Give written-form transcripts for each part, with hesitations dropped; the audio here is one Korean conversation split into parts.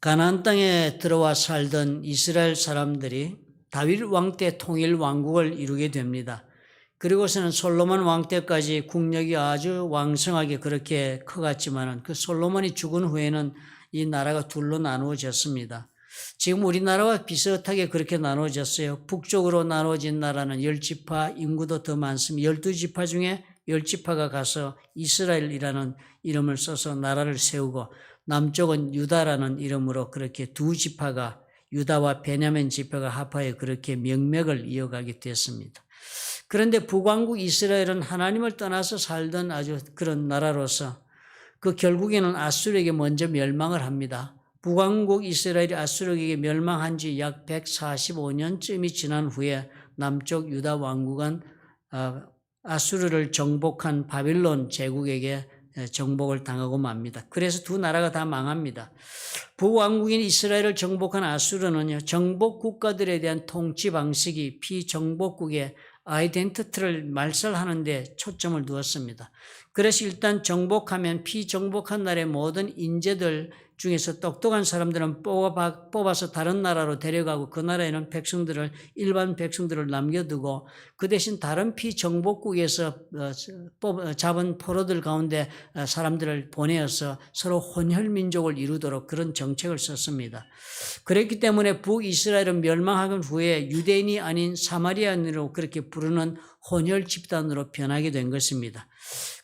가나안 땅에 들어와 살던 이스라엘 사람들이 다윗 왕 때 통일 왕국을 이루게 됩니다. 그리고서는 솔로몬 왕 때까지 국력이 아주 왕성하게 그렇게 커갔지만은 그 솔로몬이 죽은 후에는 이 나라가 둘로 나누어졌습니다. 지금 우리나라와 비슷하게 그렇게 나누어졌어요. 북쪽으로 나누어진 나라는 10지파, 인구도 더 많습니다. 12지파 중에 10지파가 가서 이스라엘이라는 이름을 써서 나라를 세우고, 남쪽은 유다라는 이름으로 그렇게 두 지파가, 유다와 베냐민 지파가 합하여 그렇게 명맥을 이어가게 됐습니다. 그런데 북왕국 이스라엘은 하나님을 떠나서 살던 아주 그런 나라로서 그 결국에는 아수르에게 먼저 멸망을 합니다. 북왕국 이스라엘이 아수르에게 멸망한 지 약 145년쯤이 지난 후에 남쪽 유다 왕국은 아수르를 정복한 바빌론 제국에게 정복을 당하고 맙니다. 그래서 두 나라가 다 망합니다. 북왕국인 이스라엘을 정복한 아수르는요, 정복 국가들에 대한 통치 방식이 피정복국의 아이덴티티를 말살하는 데 초점을 두었습니다. 그래서 일단 정복하면 피정복한 나라의 모든 인재들 중에서 똑똑한 사람들은 뽑아서 다른 나라로 데려가고, 그 나라에는 일반 백성들을 남겨두고, 그 대신 다른 피정복국에서 잡은 포로들 가운데 사람들을 보내어서 서로 혼혈민족을 이루도록 그런 정책을 썼습니다. 그랬기 때문에 북이스라엘은 멸망한 후에 유대인이 아닌 사마리아인으로 그렇게 부르는 혼혈 집단으로 변하게 된 것입니다.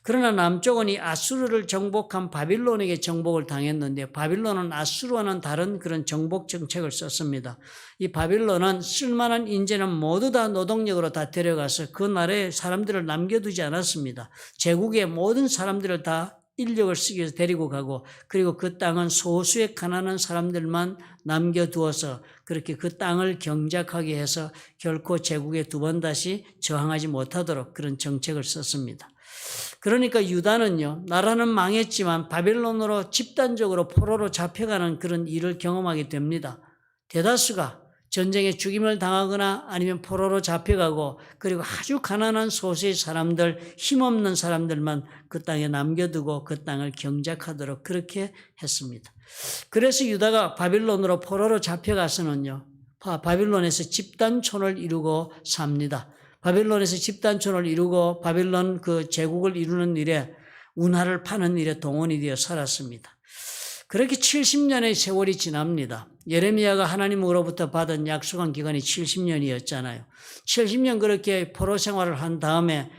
그러나 남쪽은 이 아수르를 정복한 바빌론에게 정복을 당했는데, 바빌론은 아수르와는 다른 그런 정복 정책을 썼습니다. 이 바빌론은 쓸만한 인재는 모두 다 노동력으로 다 데려가서 그 나라에 사람들을 남겨두지 않았습니다. 제국의 모든 사람들을 다 인력을 쓰기 위해서 데리고 가고, 그리고 그 땅은 소수의 가난한 사람들만 남겨두어서 그렇게 그 땅을 경작하게 해서 결코 제국에 두 번 다시 저항하지 못하도록 그런 정책을 썼습니다. 그러니까 유다는요, 나라는 망했지만 바빌론으로 집단적으로 포로로 잡혀가는 그런 일을 경험하게 됩니다. 대다수가 전쟁에 죽임을 당하거나 아니면 포로로 잡혀가고, 그리고 아주 가난한 소수의 사람들, 힘없는 사람들만 그 땅에 남겨두고 그 땅을 경작하도록 그렇게 했습니다. 그래서 유다가 바빌론으로 포로로 잡혀가서는요, 바빌론에서 집단촌을 이루고 삽니다. 바빌론에서 집단촌을 이루고 바빌론 그 제국을 이루는 일에, 운하를 파는 일에 동원이 되어 살았습니다. 그렇게 70년의 세월이 지납니다. 예레미야가 하나님으로부터 받은 약속한 기간이 70년이었잖아요. 70년 그렇게 포로 생활을 한 다음에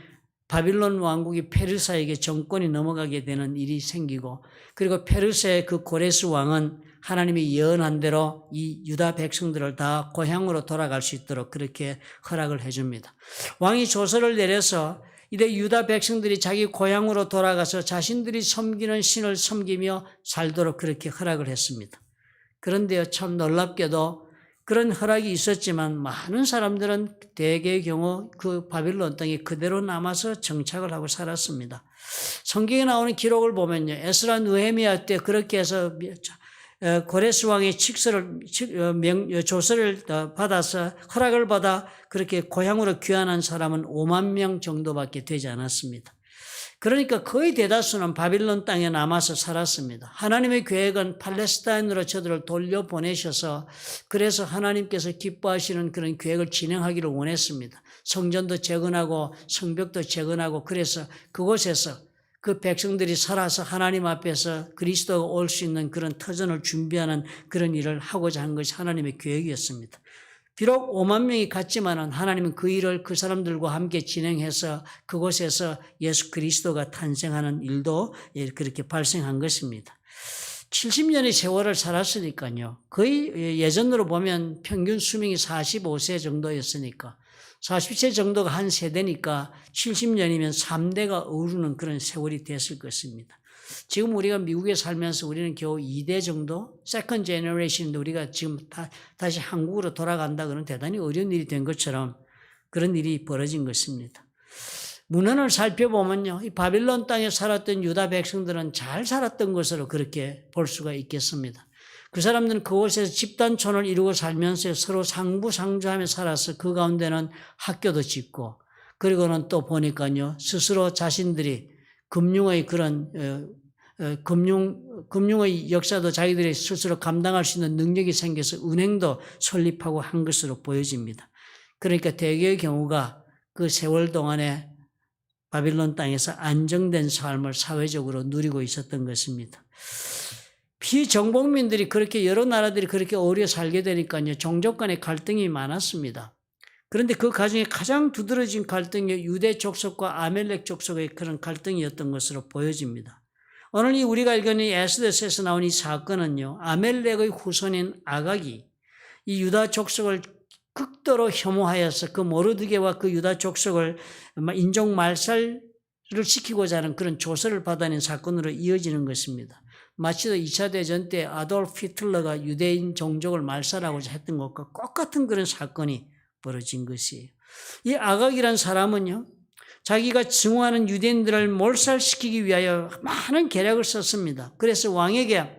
바빌론 왕국이 페르사에게 정권이 넘어가게 되는 일이 생기고, 그리고 페르사의 그 고레스 왕은 하나님이 예언한 대로 이 유다 백성들을 다 고향으로 돌아갈 수 있도록 그렇게 허락을 해줍니다. 왕이 조서를 내려서 이제 유다 백성들이 자기 고향으로 돌아가서 자신들이 섬기는 신을 섬기며 살도록 그렇게 허락을 했습니다. 그런데요, 참 놀랍게도 그런 허락이 있었지만 많은 사람들은 대개의 경우 그 바빌론 땅에 그대로 남아서 정착을 하고 살았습니다. 성경에 나오는 기록을 보면요, 에스라 느헤미야 때 그렇게 해서 고레스 왕의 조서를 받아서 허락을 받아 그렇게 고향으로 귀환한 사람은 5만 명 정도밖에 되지 않았습니다. 그러니까 거의 대다수는 바빌론 땅에 남아서 살았습니다. 하나님의 계획은 팔레스타인으로 저들을 돌려보내셔서, 그래서 하나님께서 기뻐하시는 그런 계획을 진행하기를 원했습니다. 성전도 재건하고 성벽도 재건하고, 그래서 그곳에서 그 백성들이 살아서 하나님 앞에서 그리스도가 올 수 있는 그런 터전을 준비하는 그런 일을 하고자 한 것이 하나님의 계획이었습니다. 비록 5만 명이 갔지만은 하나님은 그 일을 그 사람들과 함께 진행해서 그곳에서 예수 그리스도가 탄생하는 일도 그렇게 발생한 것입니다. 70년의 세월을 살았으니까요, 거의 예전으로 보면 평균 수명이 45세 정도였으니까 40세 정도가 한 세대니까 70년이면 3대가 어우르는 그런 세월이 됐을 것입니다. 지금 우리가 미국에 살면서 우리는 겨우 2대 정도, 세컨드 제너레이션인데 우리가 지금 다시 한국으로 돌아간다 그러면 대단히 어려운 일이 된 것처럼 그런 일이 벌어진 것입니다. 문헌을 살펴보면요, 이 바빌론 땅에 살았던 유다 백성들은 잘 살았던 것으로 그렇게 볼 수가 있겠습니다. 그 사람들은 그곳에서 집단촌을 이루고 살면서 서로 상부상조하며 살아서 그 가운데는 학교도 짓고, 그리고는 또 보니까요, 스스로 자신들이 금융의 그런 금융의 역사도 자기들이 스스로 감당할 수 있는 능력이 생겨서 은행도 설립하고 한 것으로 보여집니다. 그러니까 대개의 경우가 그 세월 동안에 바빌론 땅에서 안정된 삶을 사회적으로 누리고 있었던 것입니다. 피정복민들이 그렇게 여러 나라들이 그렇게 어울려 살게 되니까요. 종족 간의 갈등이 많았습니다. 그런데 그 가중에 가장 두드러진 갈등이 유대 족속과 아멜렉 족속의 그런 갈등이었던 것으로 보여집니다. 오늘 우리가 읽은 이 에스더서에서 나온 이 사건은요. 아멜렉의 후손인 아각이 이 유다 족속을 극도로 혐오하여서 그 모르드게와 그 유다 족속을 인종 말살을 시키고자 하는 그런 조서를 받아낸 사건으로 이어지는 것입니다. 마치도 2차 대전 때 아돌프 히틀러가 유대인 종족을 말살하고자 했던 것과 똑같은 그런 사건이 벌어진 것이에요. 이 아각이란 사람은요, 자기가 증오하는 유대인들을 몰살시키기 위하여 많은 계략을 썼습니다. 그래서 왕에게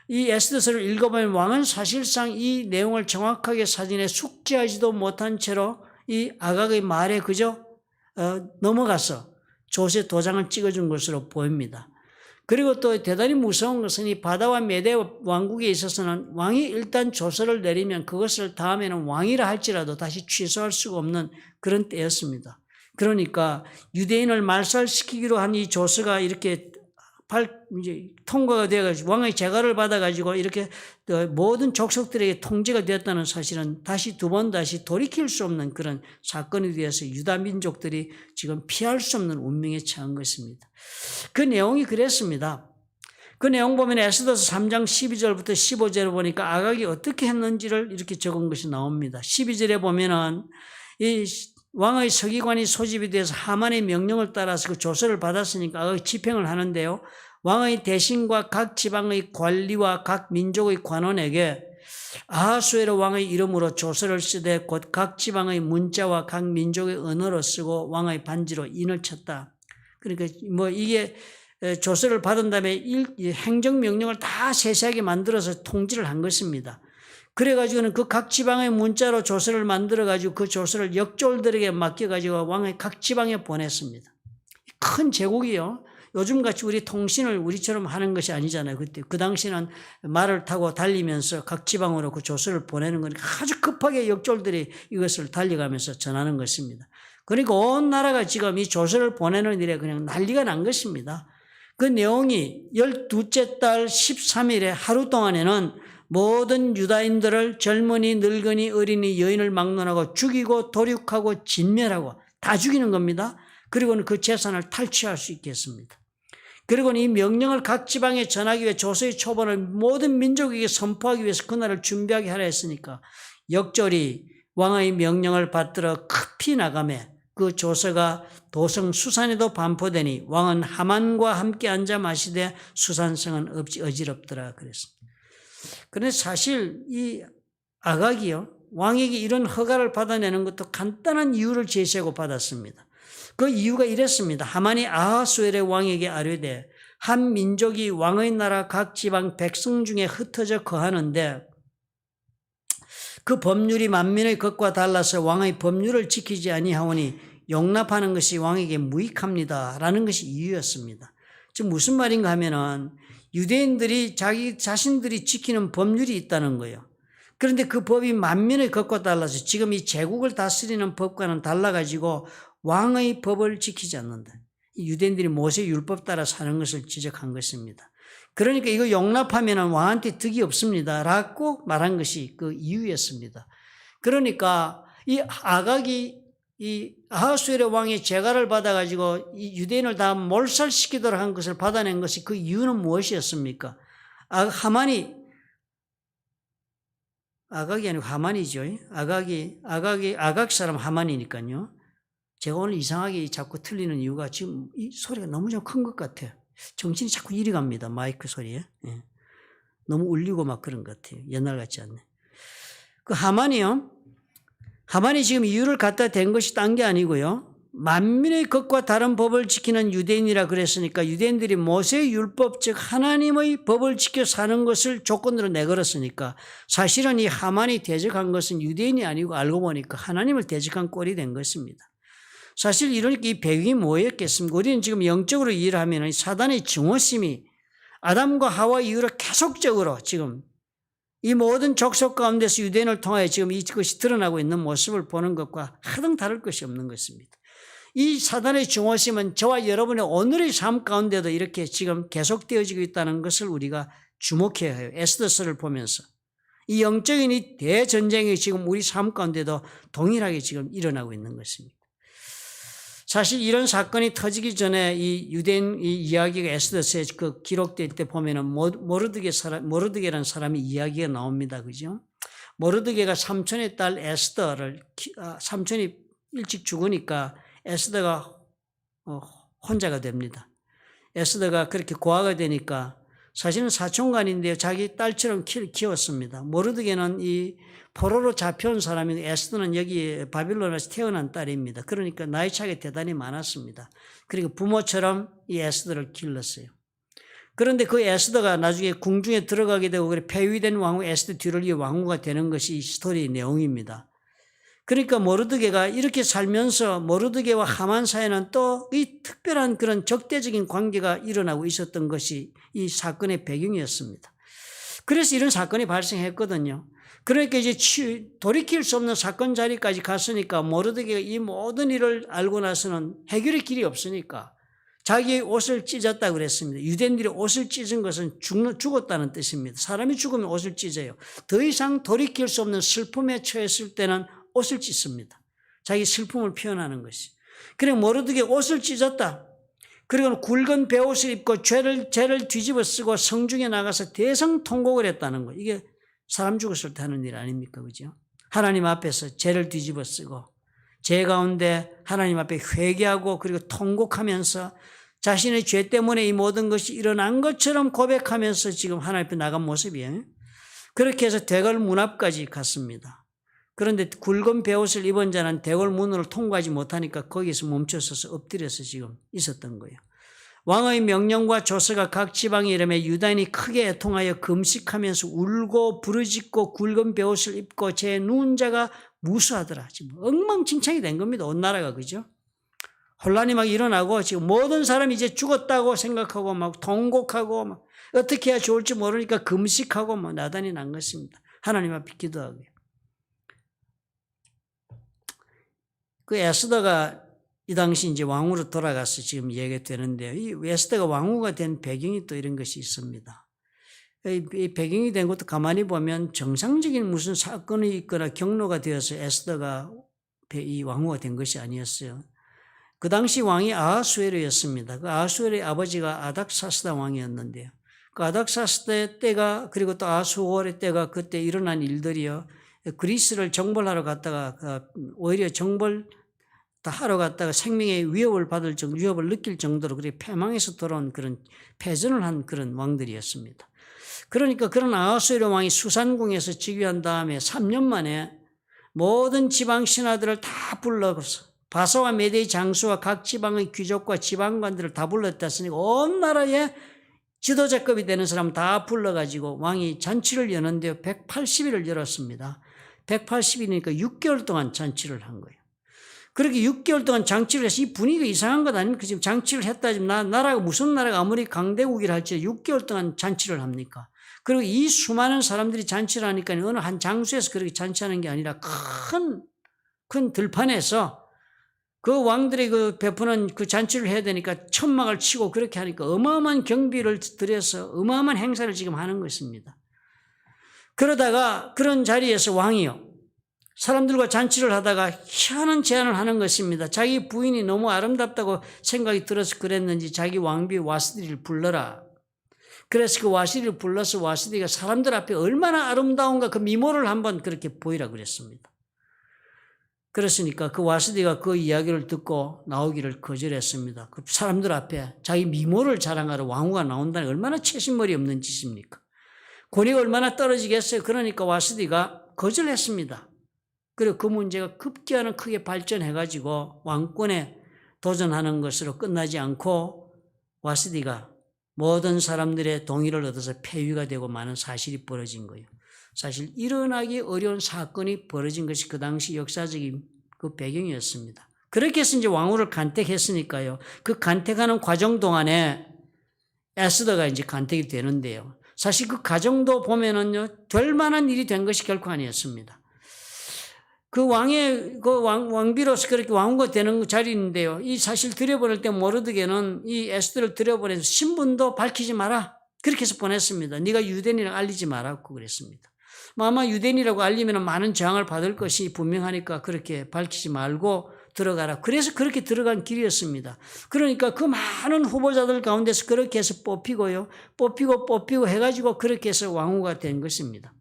이 에스더서를 읽어보면 왕은 사실상 이 내용을 정확하게 사전에 숙지하지도 못한 채로 이 아각의 말에 그저 넘어가서 조세 도장을 찍어준 것으로 보입니다. 그리고 또 대단히 무서운 것은 이 바다와 메대 왕국에 있어서는 왕이 일단 조서를 내리면 그것을 다음에는 왕이라 할지라도 다시 취소할 수가 없는 그런 때였습니다. 그러니까 유대인을 말살시키기로 한 이 조서가 이렇게 이제 통과가 되어가지고 왕의 재가를 받아가지고 이렇게 모든 족속들에게 통제가 되었다는 사실은 다시 두 번 다시 돌이킬 수 없는 그런 사건이 되어서 유다 민족들이 지금 피할 수 없는 운명에 처한 것입니다. 그 내용이 그랬습니다. 그 내용 보면 에스더서 3장 12절부터 15절을 보니까 아각이 어떻게 했는지를 이렇게 적은 것이 나옵니다. 12절에 보면은 이 왕의 서기관이 소집이 돼서 하만의 명령을 따라서 그 조서를 받았으니까 아각이 집행을 하는데요. 왕의 대신과 각 지방의 관리와 각 민족의 관원에게 아하수에로 왕의 이름으로 조서를 쓰되 곧 각 지방의 문자와 각 민족의 언어로 쓰고 왕의 반지로 인을 쳤다. 그러니까 이게 조서를 받은 다음에 행정명령을 다 세세하게 만들어서 통지를 한 것입니다. 그래가지고는 그 각 지방의 문자로 조서를 만들어가지고 그 조서를 역졸들에게 맡겨가지고 왕의 각 지방에 보냈습니다. 큰 제국이요. 요즘같이 우리 통신을 우리처럼 하는 것이 아니잖아요. 그때 그 당시는 말을 타고 달리면서 각 지방으로 그 조서를 보내는 거니까 아주 급하게 역졸들이 이것을 달려가면서 전하는 것입니다. 그러니까 온 나라가 지금 이 조서를 보내는 일에 그냥 난리가 난 것입니다. 그 내용이 12째 달 13일에 하루 동안에는 모든 유다인들을 젊은이, 늙은이, 어린이, 여인을 막론하고 죽이고 도륙하고 진멸하고 다 죽이는 겁니다. 그리고는 그 재산을 탈취할 수 있겠습니다. 그리고는 이 명령을 각 지방에 전하기 위해 조서의 초본을 모든 민족에게 선포하기 위해서 그날을 준비하게 하라 했으니까 역졸이 왕의 명령을 받들어 급히 나가매 그 조서가 도성 수산에도 반포되니 왕은 하만과 함께 앉아 마시되 수산성은 어지럽더라 그랬습니다. 그런데 사실 이 아각이요, 왕에게 이런 허가를 받아내는 것도 간단한 이유를 제시하고 받았습니다. 그 이유가 이랬습니다. 하만이 아하수엘의 왕에게 아뢰되 한 민족이 왕의 나라 각 지방 백성 중에 흩어져 거하는데 그 법률이 만민의 것과 달라서 왕의 법률을 지키지 아니하오니 용납하는 것이 왕에게 무익합니다. 라는 것이 이유였습니다. 즉 무슨 말인가 하면은 유대인들이 자기 자신들이 지키는 법률이 있다는 거예요. 그런데 그 법이 만민의 것과 달라서 지금 이 제국을 다스리는 법과는 달라가지고 왕의 법을 지키지 않는다. 유대인들이 모세 율법 따라 사는 것을 지적한 것입니다. 그러니까 이거 용납하면 왕한테 득이 없습니다. 라고 말한 것이 그 이유였습니다. 그러니까 이 아각이 이 아하수엘의 왕의 재가를 받아가지고 이 유대인을 다 몰살시키도록 한 것을 받아낸 것이 그 이유는 무엇이었습니까? 하만이, 아각이 아니고 하만이죠. 아각 사람 하만이니까요. 제가 오늘 이상하게 자꾸 틀리는 이유가 지금 이 소리가 너무 좀 큰 것 같아요. 정신이 자꾸 이리 갑니다. 마이크 소리에. 예. 너무 울리고 막 그런 것 같아요. 옛날 같지 않네. 그 하만이요. 하만이 지금 이유를 갖다 댄 것이 딴 게 아니고요. 만민의 것과 다른 법을 지키는 유대인이라 그랬으니까 유대인들이 모세의 율법 즉 하나님의 법을 지켜 사는 것을 조건으로 내걸었으니까 사실은 이 하만이 대적한 것은 유대인이 아니고 알고 보니까 하나님을 대적한 꼴이 된 것입니다. 사실 이러니까 이 배경이 뭐였겠습니까? 우리는 지금 영적으로 이해를 하면 사단의 증오심이 아담과 하와 이후로 계속적으로 지금 이 모든 족속 가운데서 유대인을 통하여 지금 이것이 드러나고 있는 모습을 보는 것과 하등 다를 것이 없는 것입니다. 이 사단의 중호심은 저와 여러분의 오늘의 삶 가운데도 이렇게 지금 계속되어지고 있다는 것을 우리가 주목해야 해요. 에스더서를 보면서. 이 영적인 이 대전쟁이 지금 우리 삶 가운데도 동일하게 지금 일어나고 있는 것입니다. 사실 이런 사건이 터지기 전에 이 유대인 이 이야기가 에스더서에 그 기록될 때 보면은 모르드게라는 사람이 이야기가 나옵니다. 그죠? 모르드게가 삼촌의 딸 에스더를, 삼촌이 일찍 죽으니까 에스더가 혼자가 됩니다. 에스더가 그렇게 고아가 되니까 사실은 사촌간인데요. 자기 딸처럼 키웠습니다. 모르드게는 이 포로로 잡혀온 사람이고 에스더는 여기 바빌론에서 태어난 딸입니다. 그러니까 나이 차이가 대단히 많았습니다. 그리고 부모처럼 이 에스더를 길렀어요. 그런데 그 에스더가 나중에 궁중에 들어가게 되고 폐위된 왕후 에스더 뒤를 이어 왕후가 되는 것이 이 스토리의 내용입니다. 그러니까 모르드게가 이렇게 살면서 모르드게와 하만 사이에는 또 이 특별한 그런 적대적인 관계가 일어나고 있었던 것이 이 사건의 배경이었습니다. 그래서 이런 사건이 발생했거든요. 그러니까 이제 돌이킬 수 없는 사건 자리까지 갔으니까 모르드게가 이 모든 일을 알고 나서는 해결의 길이 없으니까 자기의 옷을 찢었다고 그랬습니다. 유대인들이 옷을 찢은 것은 죽었다는 뜻입니다. 사람이 죽으면 옷을 찢어요. 더 이상 돌이킬 수 없는 슬픔에 처했을 때는 옷을 찢습니다. 자기 슬픔을 표현하는 것이. 그래 모르드게 옷을 찢었다. 그리고 굵은 베옷을 입고 죄를 뒤집어 쓰고 성중에 나가서 대성통곡을 했다는 거. 이게 사람 죽었을 때 하는 일 아닙니까? 그죠? 하나님 앞에서 죄를 뒤집어 쓰고 죄 가운데 하나님 앞에 회개하고 그리고 통곡하면서 자신의 죄 때문에 이 모든 것이 일어난 것처럼 고백하면서 지금 하나님 앞에 나간 모습이에요. 그렇게 해서 대궐 문 앞까지 갔습니다. 그런데 굵은 베옷을 입은 자는 대궐 문을 통과하지 못하니까 거기서 멈춰서서 엎드려서 지금 있었던 거예요. 왕의 명령과 조서가 각 지방에 이르매 유다인이 크게 애통하여 금식하면서 울고 부르짖고 굵은 베옷을 입고 제 누운 자가 무수하더라. 지금 엉망진창이 된 겁니다. 온 나라가. 그죠? 혼란이 막 일어나고 지금 모든 사람이 이제 죽었다고 생각하고 막 통곡하고 막 어떻게 해야 좋을지 모르니까 금식하고 막 나단이 난 것입니다. 하나님 앞에 기도하고요. 그 에스더가 이 당시 이제 왕으로 돌아가서 지금 얘기가 되는데요. 이 에스더가 왕후가 된 배경이 또 이런 것이 있습니다. 이 배경이 된 것도 가만히 보면 정상적인 무슨 사건이 있거나 경로가 되어서 에스더가 이 왕후가 된 것이 아니었어요. 그 당시 왕이 아하수에르였습니다. 그 아하수에르의 아버지가 아닥사스다 왕이었는데요. 그 아닥사스다 때가 그리고 또 아하수월의 때가 그때 일어난 일들이요. 그리스를 정벌하러 갔다가 오히려 정벌 다 하러 갔다가 생명의 위협을 위협을 느낄 정도로 그렇게 패망해서 돌아온 그런 패전을 한 그런 왕들이었습니다. 그러니까 그런 아하수에르 왕이 수산궁에서 즉위한 다음에 3년 만에 모든 지방 신하들을 다 불러서 바사와 메대의 장수와 각 지방의 귀족과 지방관들을 다 불렀다으니 온 나라에 지도자급이 되는 사람 다 불러가지고 왕이 잔치를 여는데요. 180일을 열었습니다. 180일이니까 6개월 동안 잔치를 한 거예요. 그렇게 6개월 동안 잔치를 해서 이 분위기가 이상한 것 아닙니까? 지금 잔치를 했다. 지금 나라가 무슨 나라가 아무리 강대국이라 할지 6개월 동안 잔치를 합니까? 그리고 이 수많은 사람들이 잔치를 하니까 어느 한 장소에서 그렇게 잔치하는 게 아니라 큰 들판에서 그 왕들이 그 베푸는 그 잔치를 해야 되니까 천막을 치고 그렇게 하니까 어마어마한 경비를 들여서 어마어마한 행사를 지금 하는 것입니다. 그러다가 그런 자리에서 왕이요. 사람들과 잔치를 하다가 희한한 제안을 하는 것입니다. 자기 부인이 너무 아름답다고 생각이 들어서 그랬는지 자기 왕비 와스디를 불러라. 그래서 그 와스디를 불러서 와스디가 사람들 앞에 얼마나 아름다운가 그 미모를 한번 그렇게 보이라 그랬습니다. 그랬으니까 그 와스디가 그 이야기를 듣고 나오기를 거절했습니다. 그 사람들 앞에 자기 미모를 자랑하러 왕후가 나온다는 얼마나 채신머리 없는 짓입니까? 권위가 얼마나 떨어지겠어요. 그러니까 와스디가 거절했습니다. 그리고 그 문제가 급기야는 크게 발전해가지고 왕권에 도전하는 것으로 끝나지 않고 와스디가 모든 사람들의 동의를 얻어서 폐위가 되고 많은 사실이 벌어진 거예요. 사실 일어나기 어려운 사건이 벌어진 것이 그 당시 역사적인 그 배경이었습니다. 그렇게 해서 이제 왕후를 간택했으니까요. 그 간택하는 과정 동안에 에스더가 이제 간택이 되는데요. 사실 그 과정도 보면은요, 될 만한 일이 된 것이 결코 아니었습니다. 그 왕비로서 그렇게 왕후가 되는 자리인데요. 이 사실 들여보낼 때 모르드게는 이 에스더를 들여보내서 신분도 밝히지 마라. 그렇게 해서 보냈습니다. 네가 유대인이라고 알리지 마라고 그랬습니다. 아마 유대인이라고 알리면 많은 저항을 받을 것이 분명하니까 그렇게 밝히지 말고 들어가라. 그래서 그렇게 들어간 길이었습니다. 그러니까 그 많은 후보자들 가운데서 그렇게 해서 뽑히고요. 뽑히고 해가지고 그렇게 해서 왕후가 된 것입니다.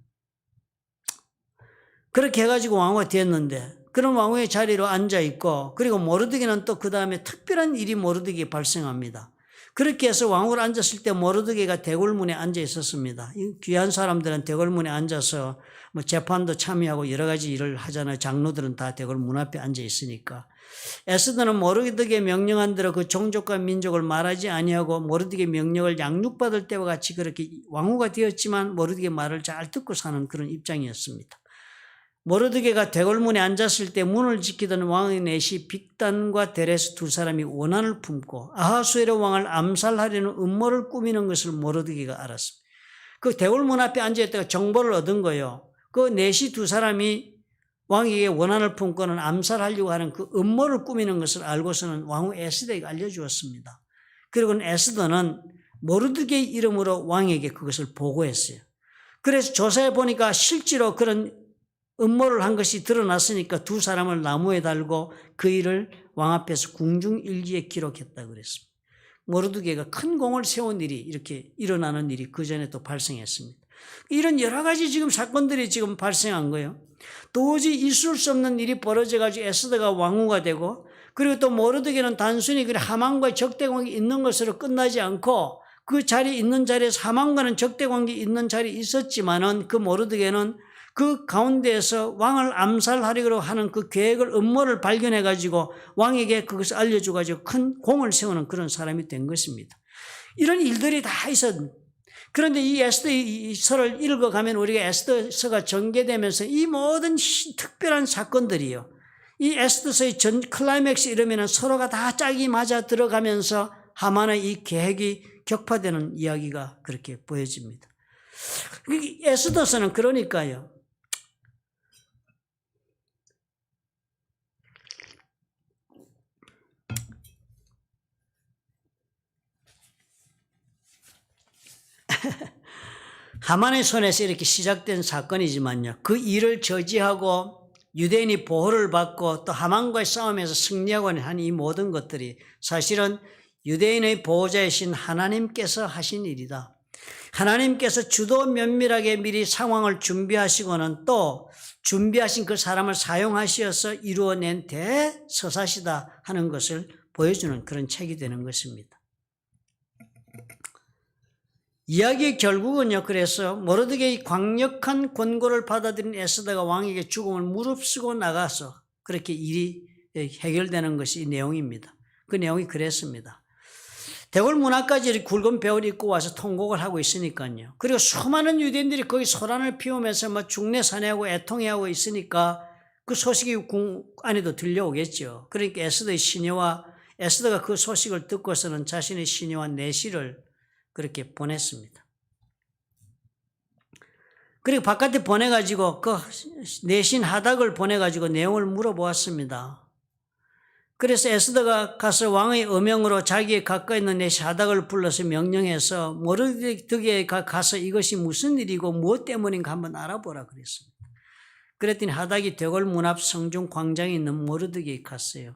그렇게 해가지고 왕후가 되었는데 그런 왕후의 자리로 앉아있고 그리고 모르드게는 또 그 다음에 특별한 일이 모르드게에 발생합니다. 그렇게 해서 왕후를 앉았을 때 모르드게가 대궐문에 앉아 있었습니다. 귀한 사람들은 대궐문에 앉아서 뭐 재판도 참여하고 여러 가지 일을 하잖아요. 장로들은 다 대궐문 앞에 앉아 있으니까. 에스더는 모르드게 명령한 대로 그 종족과 민족을 말하지 아니하고 모르드게 명령을 양육받을 때와 같이 그렇게 왕후가 되었지만 모르드게 말을 잘 듣고 사는 그런 입장이었습니다. 모르드게가 대궐문에 앉았을 때 문을 지키던 왕의 넷이 빅단과 데레스 두 사람이 원한을 품고 아하수에로 왕을 암살하려는 음모를 꾸미는 것을 모르드게가 알았습니다. 그 대궐문 앞에 앉아있다가 정보를 얻은 거예요. 그 넷이 두 사람이 왕에게 원한을 품고는 암살하려고 하는 그 음모를 꾸미는 것을 알고서는 왕후 에스더에게 알려주었습니다. 그리고는 에스더는 모르드게의 이름으로 왕에게 그것을 보고했어요. 그래서 조사해 보니까 실제로 그런 음모를 한 것이 드러났으니까 두 사람을 나무에 달고 그 일을 왕 앞에서 궁중일기에 기록했다고 그랬습니다. 모르드게가 큰 공을 세운 일이 이렇게 일어나는 일이 그 전에 또 발생했습니다. 이런 여러 가지 지금 사건들이 지금 발생한 거예요. 도저히 있을 수 없는 일이 벌어져가지고 에스더가 왕후가 되고 그리고 또 모르드게는 단순히 하만과의 적대관계 있는 것으로 끝나지 않고 그 자리에 있는 자리에서 하만과는 적대관계 있는 자리에 있었지만은 그 모르드게는 그 가운데에서 왕을 암살하려고 하는 그 계획을 음모를 발견해가지고 왕에게 그것을 알려줘가지고 큰 공을 세우는 그런 사람이 된 것입니다. 이런 일들이 다 있었는데 그런데 이 에스더서를 읽어가면 우리가 에스더서가 전개되면서 이 모든 특별한 사건들이요. 이 에스더서의 전 클라이맥스 이러면 서로가 다 짝이 맞아 들어가면서 하만의 이 계획이 격파되는 이야기가 그렇게 보여집니다. 에스더서는 그러니까요. 하만의 손에서 이렇게 시작된 사건이지만요. 그 일을 저지하고 유대인이 보호를 받고 또 하만과의 싸움에서 승리하고 한 이 모든 것들이 사실은 유대인의 보호자이신 하나님께서 하신 일이다. 하나님께서 주도 면밀하게 미리 상황을 준비하시고는 또 준비하신 그 사람을 사용하셔서 이루어낸 대서사시다 하는 것을 보여주는 그런 책이 되는 것입니다. 이야기의 결국은요. 그래서 모르드게의 강력한 권고를 받아들인 에스더가 왕에게 죽음을 무릅쓰고 나가서 그렇게 일이 해결되는 것이 이 내용입니다. 그 내용이 그랬습니다. 대궐문 앞까지 굵은 배를 입고 와서 통곡을 하고 있으니까요. 그리고 수많은 유대인들이 거기 소란을 피우면서 뭐 중내산해하고 애통해하고 있으니까 그 소식이 궁 안에도 들려오겠죠. 그러니까 에스더가 그 소식을 듣고서는 자신의 시녀와 내시를 그렇게 보냈습니다. 그리고 바깥에 보내가지고 그 내신 하닥을 보내가지고 내용을 물어보았습니다. 그래서 에스더가 가서 왕의 어명으로 자기의 가까이 있는 내신 하닥을 불러서 명령해서 모르드게가 가서 이것이 무슨 일이고 무엇 때문인가 한번 알아보라 그랬습니다. 그랬더니 하닥이 대궐문 앞 성중 광장에 있는 모르드게에 갔어요.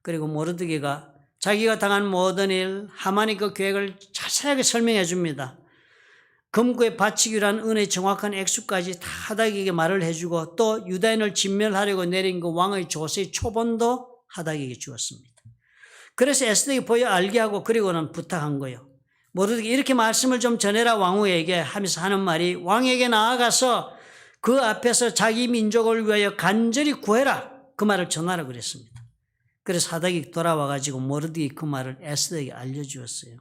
그리고 모르드게가 자기가 당한 모든 일, 하만이 그 계획을 자세하게 설명해 줍니다. 금구에 바치기로 한 은혜의 정확한 액수까지 다 하닥에게 말을 해주고 또 유다인을 진멸하려고 내린 그 왕의 조세의 초본도 하닥에게 주었습니다. 그래서 에스더에게 보여 알게 하고 그리고는 부탁한 거예요. 모르드게 이렇게 말씀을 좀 전해라 왕후에게 하면서 하는 말이 왕에게 나아가서 그 앞에서 자기 민족을 위하여 간절히 구해라. 그 말을 전하라 그랬습니다. 그래서 하닥이 돌아와가지고 모르드게 그 말을 에스더에게 알려주었어요.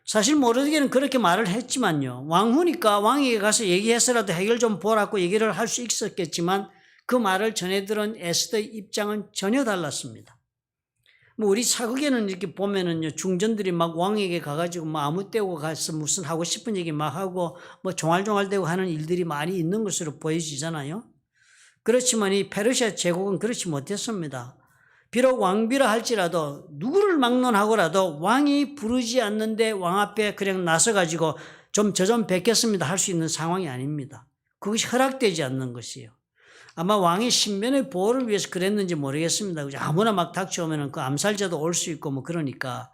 사실 모르드게는 그렇게 말을 했지만요. 왕후니까 왕에게 가서 얘기해서라도 해결 좀 보라고 얘기를 할 수 있었겠지만 그 말을 전해 들은 에스더의 입장은 전혀 달랐습니다. 뭐 우리 사극에는 이렇게 보면은요, 중전들이 막 왕에게 가가지고 뭐 아무 때고 가서 무슨 하고 싶은 얘기 막 하고 뭐 종알종알대고 하는 일들이 많이 있는 것으로 보여지잖아요. 그렇지만 이 페르시아 제국은 그렇지 못했습니다. 비록 왕비라 할지라도 누구를 막론하고라도 왕이 부르지 않는데 왕 앞에 그냥 나서가지고 좀 저 좀 뵙겠습니다 할 수 있는 상황이 아닙니다. 그것이 허락되지 않는 것이에요. 아마 왕이 신변의 보호를 위해서 그랬는지 모르겠습니다. 아무나 막 닥쳐오면 그 암살자도 올 수 있고 뭐 그러니까.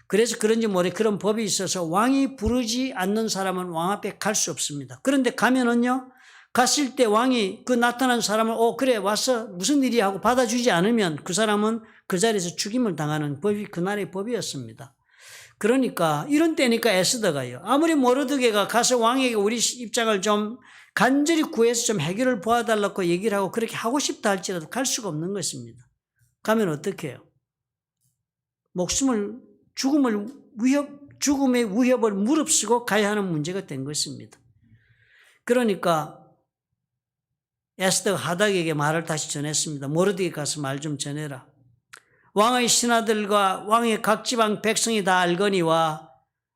그래서 그런지 그런 법이 있어서 왕이 부르지 않는 사람은 왕 앞에 갈 수 없습니다. 그런데 가면은요, 갔을 때 왕이 그 나타난 사람을 그래 왔어 무슨 일이야 하고 받아주지 않으면 그 사람은 그 자리에서 죽임을 당하는 법이 그날의 법이었습니다. 그러니까 이런 때니까 에스더가요, 아무리 모르드게가 가서 왕에게 우리 입장을 좀 간절히 구해서 좀 해결을 보아달라고 얘기를 하고 그렇게 하고 싶다 할지라도 갈 수가 없는 것입니다. 가면 어떻게 해요? 죽음의 위협을 무릅쓰고 가야 하는 문제가 된 것입니다. 그러니까 에스더가 하닥에게 말을 다시 전했습니다. 모르드게 가서 말 좀 전해라. 왕의 신하들과 왕의 각 지방 백성이 다 알거니와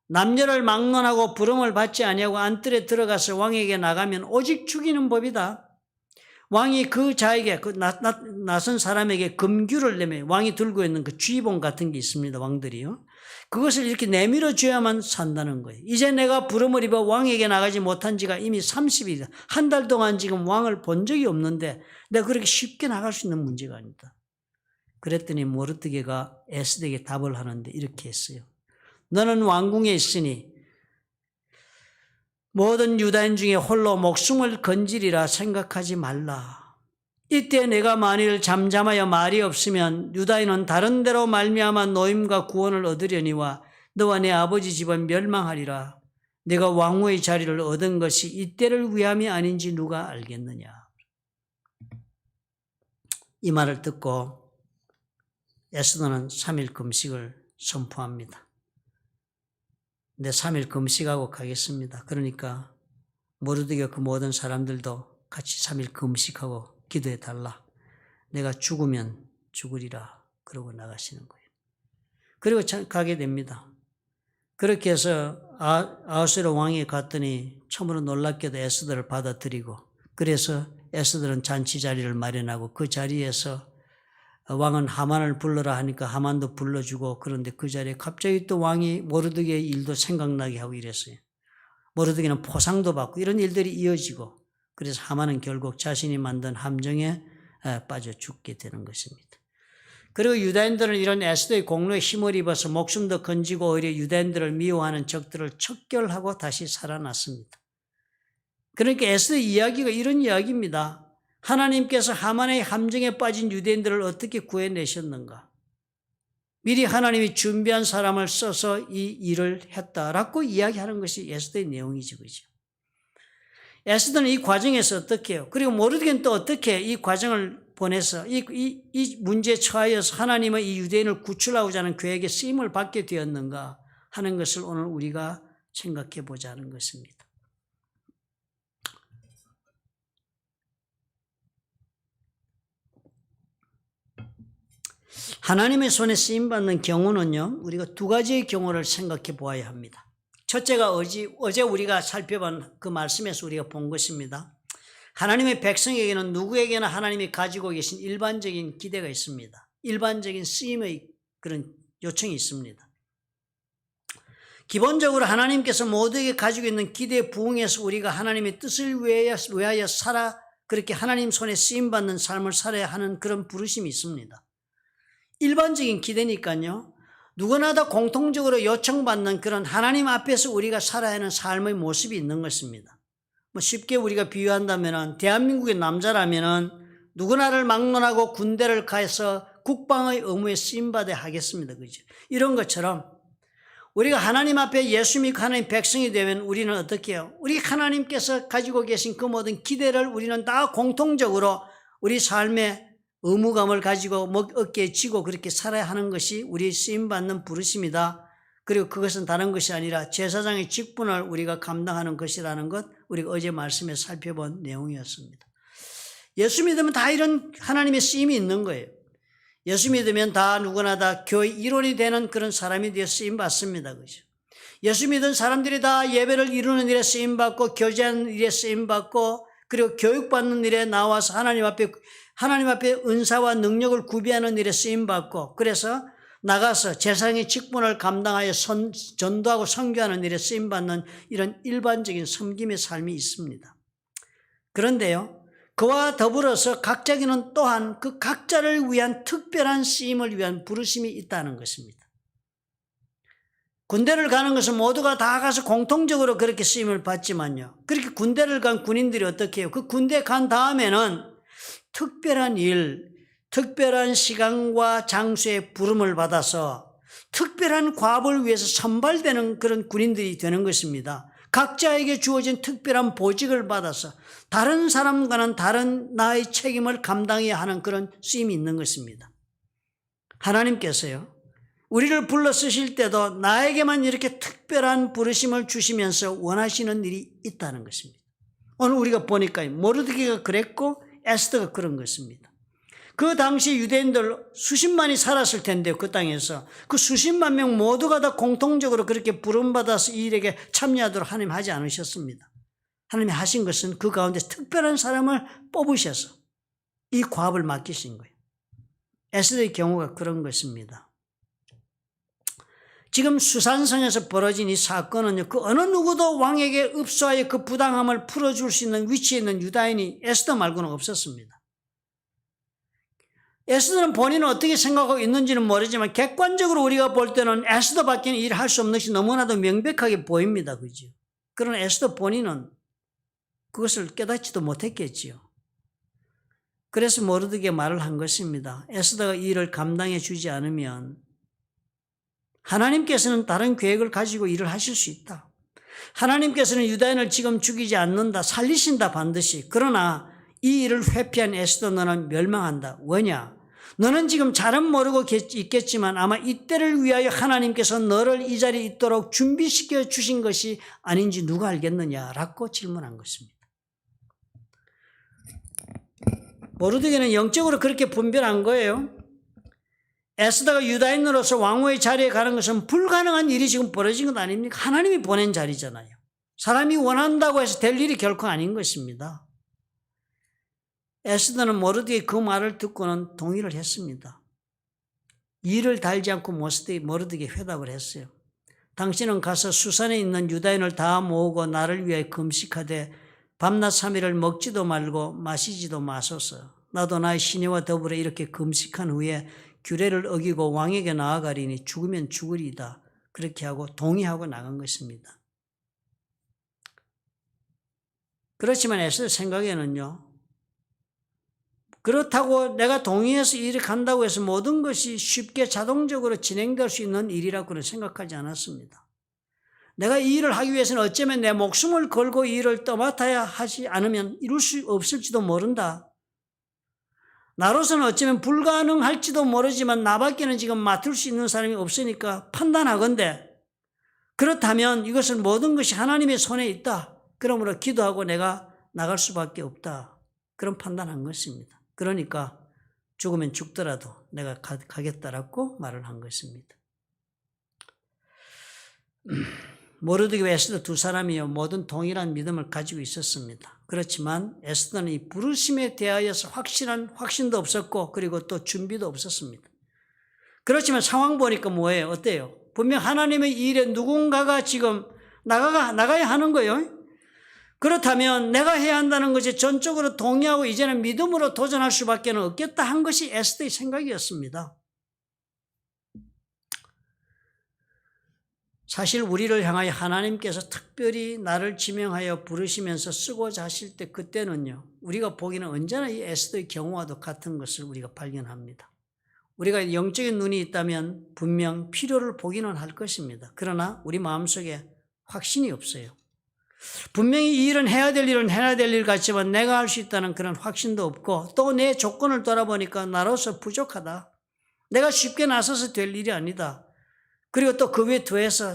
남녀를 막론하고 부름을 받지 아니하고 안뜰에 들어가서 왕에게 나가면 오직 죽이는 법이다. 왕이 그 자에게 나선 사람에게 금규를 내며, 왕이 들고 있는 그 쥐봉 같은 게 있습니다. 왕들이요. 그것을 이렇게 내밀어 줘야만 산다는 거예요. 이제 내가 부름을 입어 왕에게 나가지 못한 지가 이미 30일이다. 한 달 동안 지금 왕을 본 적이 없는데 내가 그렇게 쉽게 나갈 수 있는 문제가 아니다. 그랬더니 모르드게가 에스더에게 답을 하는데 이렇게 했어요. 너는 왕궁에 있으니 모든 유다인 중에 홀로 목숨을 건지리라 생각하지 말라. 이때 내가 만일 잠잠하여 말이 없으면 유다인은 다른 데로 말미암아 노임과 구원을 얻으려니와 너와 내 아버지 집은 멸망하리라. 내가 왕후의 자리를 얻은 것이 이때를 위함이 아닌지 누가 알겠느냐. 이 말을 듣고 에스더는 3일 금식을 선포합니다. 내 3일 금식하고 가겠습니다. 그러니까 모르드게 그 모든 사람들도 같이 3일 금식하고 기도해 달라. 내가 죽으면 죽으리라. 그러고 나가시는 거예요. 그리고 가게 됩니다. 그렇게 해서 아하수에로 왕이 갔더니 참으로 놀랍게도 에스더를 받아들이고, 그래서 에스더는 잔치 자리를 마련하고 그 자리에서 왕은 하만을 불러라 하니까 하만도 불러주고, 그런데 그 자리에 갑자기 또 왕이 모르드게의 일도 생각나게 하고 이랬어요. 모르드게는 포상도 받고 이런 일들이 이어지고, 그래서 하만은 결국 자신이 만든 함정에 빠져 죽게 되는 것입니다. 그리고 유다인들은 이런 에스더의 공로에 힘을 입어서 목숨도 건지고 오히려 유다인들을 미워하는 적들을 척결하고 다시 살아났습니다. 그러니까 에스더의 이야기가 이런 이야기입니다. 하나님께서 하만의 함정에 빠진 유대인들을 어떻게 구해내셨는가? 미리 하나님이 준비한 사람을 써서 이 일을 했다라고 이야기하는 것이 에스더의 내용이죠. 그죠? 에스더는 이 과정에서 어떻게 해요? 그리고 모르드게는 또 어떻게 이 과정을 보내서 이 문제에 처하여서 하나님의 이 유대인을 구출하고자 하는 계획에 쓰임을 받게 되었는가 하는 것을 오늘 우리가 생각해 보자는 것입니다. 하나님의 손에 쓰임받는 경우는요, 우리가 두 가지의 경우를 생각해 보아야 합니다. 첫째가 어제 우리가 살펴본 그 말씀에서 우리가 본 것입니다. 하나님의 백성에게는 누구에게나 하나님이 가지고 계신 일반적인 기대가 있습니다. 일반적인 쓰임의 그런 요청이 있습니다. 기본적으로 하나님께서 모두에게 가지고 있는 기대에 부응해서 우리가 하나님의 뜻을 위하여 살아 그렇게 하나님 손에 쓰임받는 삶을 살아야 하는 그런 부르심이 있습니다. 일반적인 기대니까요, 누구나 다 공통적으로 요청받는 그런 하나님 앞에서 우리가 살아야 하는 삶의 모습이 있는 것입니다. 쉽게 우리가 비유한다면 대한민국의 남자라면 누구나를 막론하고 군대를 가서 국방의 의무에 쓰임받아야 하겠습니다. 그죠? 이런 것처럼 우리가 하나님 앞에 예수 믿고 하나님 백성이 되면 우리는 어떻게 해요? 우리 하나님께서 가지고 계신 그 모든 기대를 우리는 다 공통적으로 우리 삶의 의무감을 가지고 어깨에 쥐고 그렇게 살아야 하는 것이 우리 쓰임받는 부르심이다. 그리고 그것은 다른 것이 아니라 제사장의 직분을 우리가 감당하는 것이라는 것, 우리가 어제 말씀에 살펴본 내용이었습니다. 예수 믿으면 다 이런 하나님의 쓰임이 있는 거예요. 예수 믿으면 다 누구나 다 교회 일원이 되는 그런 사람이 되어 쓰임 받습니다. 그죠? 예수 믿은 사람들이 다 예배를 이루는 일에 쓰임 받고 교제하는 일에 쓰임 받고 그리고 교육받는 일에 나와서 하나님 앞에 은사와 능력을 구비하는 일에 쓰임 받고 그래서 나가서 재상의 직분을 감당하여 전도하고 선교하는 일에 쓰임 받는 이런 일반적인 섬김의 삶이 있습니다. 그런데요, 그와 더불어서 각자에게는 또한 그 각자를 위한 특별한 쓰임을 위한 부르심이 있다는 것입니다. 군대를 가는 것은 모두가 다 가서 공통적으로 그렇게 쓰임을 받지만요. 그렇게 군대를 간 군인들이 어떻게 해요? 그 군대 간 다음에는 특별한 일, 특별한 시간과 장소에 부름을 받아서 특별한 과업을 위해서 선발되는 그런 군인들이 되는 것입니다. 각자에게 주어진 특별한 보직을 받아서 다른 사람과는 다른 나의 책임을 감당해야 하는 그런 쓰임이 있는 것입니다. 하나님께서요, 우리를 불러 쓰실 때도 나에게만 이렇게 특별한 부르심을 주시면서 원하시는 일이 있다는 것입니다. 오늘 우리가 보니까 모르드게가 그랬고 에스더가 그런 것입니다. 그 당시 유대인들 수십만이 살았을 텐데요. 그 땅에서 그 수십만 명 모두가 다 공통적으로 그렇게 부름받아서 이 일에게 참여하도록 하나님 하지 않으셨습니다. 하나님이 하신 것은 그 가운데 특별한 사람을 뽑으셔서 이 과업을 맡기신 거예요. 에스더의 경우가 그런 것입니다. 지금 수산성에서 벌어진 이 사건은요, 그 어느 누구도 왕에게 읍소하여 그 부당함을 풀어줄 수 있는 위치에 있는 유다인이 에스더 말고는 없었습니다. 에스더는 본인은 어떻게 생각하고 있는지는 모르지만 객관적으로 우리가 볼 때는 에스더밖에는 일을 할 수 없는 것이 너무나도 명백하게 보입니다. 그죠? 그러나 에스더 본인은 그것을 깨닫지도 못했겠지요. 그래서 모르드게 말을 한 것입니다. 에스더가 이 일을 감당해 주지 않으면 하나님께서는 다른 계획을 가지고 일을 하실 수 있다. 하나님께서는 유다인을 지금 죽이지 않는다. 살리신다 반드시. 그러나 이 일을 회피한 에스더 너는 멸망한다. 왜냐? 너는 지금 잘은 모르고 있겠지만 아마 이때를 위하여 하나님께서 너를 이 자리에 있도록 준비시켜 주신 것이 아닌지 누가 알겠느냐라고 질문한 것입니다. 모르드게는 영적으로 그렇게 분별한 거예요. 에스더가 유다인으로서 왕후의 자리에 가는 것은 불가능한 일이 지금 벌어진 것 아닙니까? 하나님이 보낸 자리잖아요. 사람이 원한다고 해서 될 일이 결코 아닌 것입니다. 에스더는 모르드게의 그 말을 듣고는 동의를 했습니다. 이를 달지 않고 모르드게에 회답을 했어요. 당신은 가서 수산에 있는 유다인을 다 모으고 나를 위해 금식하되 밤낮 3일을 먹지도 말고 마시지도 마소서. 나도 나의 시내와 더불어 이렇게 금식한 후에 규례를 어기고 왕에게 나아가리니 죽으면 죽으리이다. 그렇게 하고 동의하고 나간 것입니다. 그렇지만 에스더 생각에는요, 그렇다고 내가 동의해서 일을 간다고 해서 모든 것이 쉽게 자동적으로 진행될 수 있는 일이라고는 생각하지 않았습니다. 내가 이 일을 하기 위해서는 어쩌면 내 목숨을 걸고 이 일을 떠맡아야 하지 않으면 이룰 수 없을지도 모른다. 나로서는 어쩌면 불가능할지도 모르지만 나밖에는 지금 맡을 수 있는 사람이 없으니까 판단하건대 그렇다면 이것은 모든 것이 하나님의 손에 있다. 그러므로 기도하고 내가 나갈 수밖에 없다. 그런 판단한 것입니다. 그러니까 죽으면 죽더라도 내가 가겠다라고 말을 한 것입니다. 모르드게와 에스더 두 사람이요 모든 동일한 믿음을 가지고 있었습니다. 그렇지만 에스더는 이 부르심에 대하여서 확신도 없었고 그리고 또 준비도 없었습니다. 그렇지만 상황 보니까 뭐예요? 어때요? 분명 하나님의 이 일에 누군가가 지금 나가야 하는 거예요. 그렇다면 내가 해야 한다는 것에 전적으로 동의하고 이제는 믿음으로 도전할 수밖에 없겠다 한 것이 에스더의 생각이었습니다. 사실 우리를 향하여 하나님께서 특별히 나를 지명하여 부르시면서 쓰고자 하실 때 그때는요, 우리가 보기는 언제나 이 에스더의 경우와도 같은 것을 우리가 발견합니다. 우리가 영적인 눈이 있다면 분명 필요를 보기는 할 것입니다. 그러나 우리 마음속에 확신이 없어요. 분명히 이 일은 해야 될 일은 해야 될 일 같지만 내가 할 수 있다는 그런 확신도 없고 또 내 조건을 돌아보니까 나로서 부족하다. 내가 쉽게 나서서 될 일이 아니다. 그리고 또 그 위에 더해서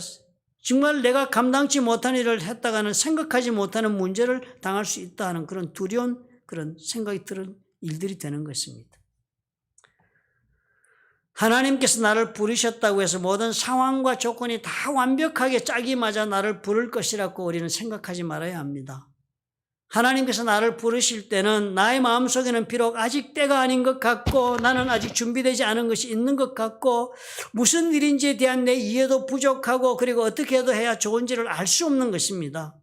정말 내가 감당치 못한 일을 했다가는 생각하지 못하는 문제를 당할 수 있다 하는 그런 두려운 그런 생각이 드는 일들이 되는 것입니다. 하나님께서 나를 부르셨다고 해서 모든 상황과 조건이 다 완벽하게 짝이 맞아 나를 부를 것이라고 우리는 생각하지 말아야 합니다. 하나님께서 나를 부르실 때는 나의 마음속에는 비록 아직 때가 아닌 것 같고 나는 아직 준비되지 않은 것이 있는 것 같고 무슨 일인지에 대한 내 이해도 부족하고 그리고 어떻게 해야 좋은지를 알 수 없는 것입니다.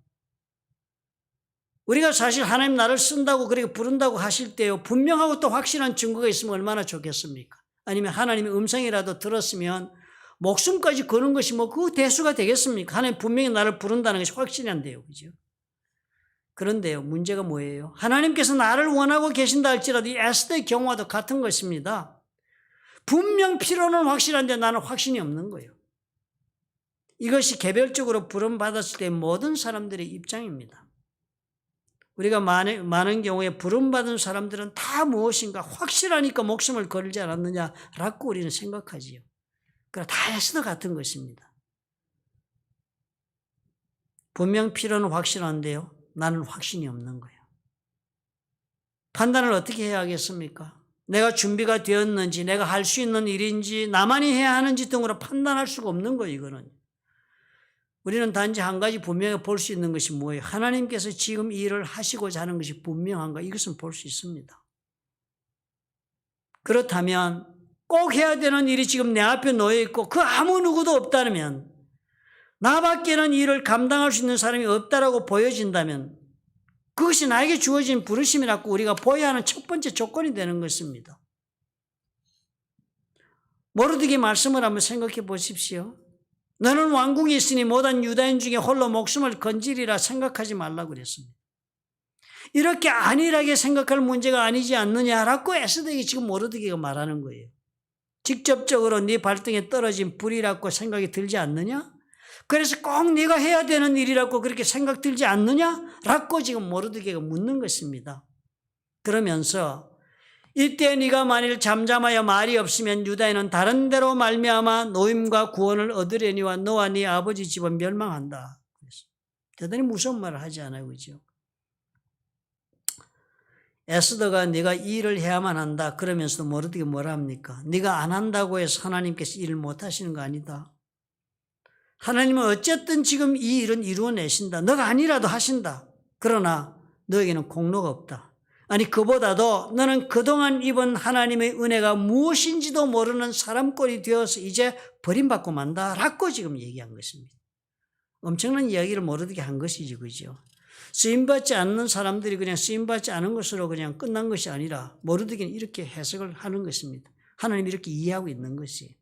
우리가 사실 하나님 나를 쓴다고 그렇게 부른다고 하실 때요, 분명하고 또 확실한 증거가 있으면 얼마나 좋겠습니까? 아니면 하나님의 음성이라도 들었으면 목숨까지 거는 것이 그 대수가 되겠습니까? 하나님 분명히 나를 부른다는 것이 확신이 안 돼요. 그죠? 그런데요, 문제가 뭐예요? 하나님께서 나를 원하고 계신다 할지라도 이 에스더의 경우와도 같은 것입니다. 분명 필요는 확실한데 나는 확신이 없는 거예요. 이것이 개별적으로 부름받았을 때 모든 사람들의 입장입니다. 우리가 많은 경우에 부름받은 사람들은 다 무엇인가 확실하니까 목숨을 걸지 않았느냐라고 우리는 생각하지요. 그러나 다 에스더 같은 것입니다. 분명 필요는 확실한데요, 나는 확신이 없는 거예요. 판단을 어떻게 해야 하겠습니까? 내가 준비가 되었는지, 내가 할 수 있는 일인지, 나만이 해야 하는지 등으로 판단할 수가 없는 거예요, 이거는. 우리는 단지 한 가지 분명히 볼 수 있는 것이 뭐예요? 하나님께서 지금 이 일을 하시고자 하는 것이 분명한가? 이것은 볼 수 있습니다. 그렇다면 꼭 해야 되는 일이 지금 내 앞에 놓여 있고 그 아무 누구도 없다면, 나밖에는 이 일을 감당할 수 있는 사람이 없다라고 보여진다면 그것이 나에게 주어진 부르심이라고 우리가 보여야 하는 첫 번째 조건이 되는 것입니다. 모르드게 말씀을 한번 생각해 보십시오. 너는 왕궁에 있으니 모든 유다인 중에 홀로 목숨을 건지리라 생각하지 말라고 그랬습니다. 이렇게 안일하게 생각할 문제가 아니지 않느냐라고 에스더에게 지금 모르드게가 말하는 거예요. 직접적으로 네 발등에 떨어진 불이라고 생각이 들지 않느냐? 그래서 꼭 네가 해야 되는 일이라고 그렇게 생각 들지 않느냐라고 지금 모르드게가 묻는 것입니다. 그러면서 이때 네가 만일 잠잠하여 말이 없으면 유다인은 다른 데로 말미암아 노임과 구원을 얻으려니와 너와 네 아버지 집은 멸망한다. 대단히 무서운 말을 하지 않아요, 그죠? 에스더가 네가 이 일을 해야만 한다 그러면서도 모르드게 뭐라 합니까? 네가 안 한다고 해서 하나님께서 일을 못 하시는 거 아니다. 하나님은 어쨌든 지금 이 일은 이루어내신다. 너가 아니라도 하신다. 그러나 너에게는 공로가 없다. 아니, 그보다도 너는 그동안 입은 하나님의 은혜가 무엇인지도 모르는 사람꼴이 되어서 이제 버림받고 만다라고 지금 얘기한 것입니다. 엄청난 이야기를 모르게 한 것이지, 그죠? 쓰임받지 않는 사람들이 그냥 쓰임받지 않은 것으로 그냥 끝난 것이 아니라 모르드게는 이렇게 해석을 하는 것입니다. 하나님이 이렇게 이해하고 있는 것이.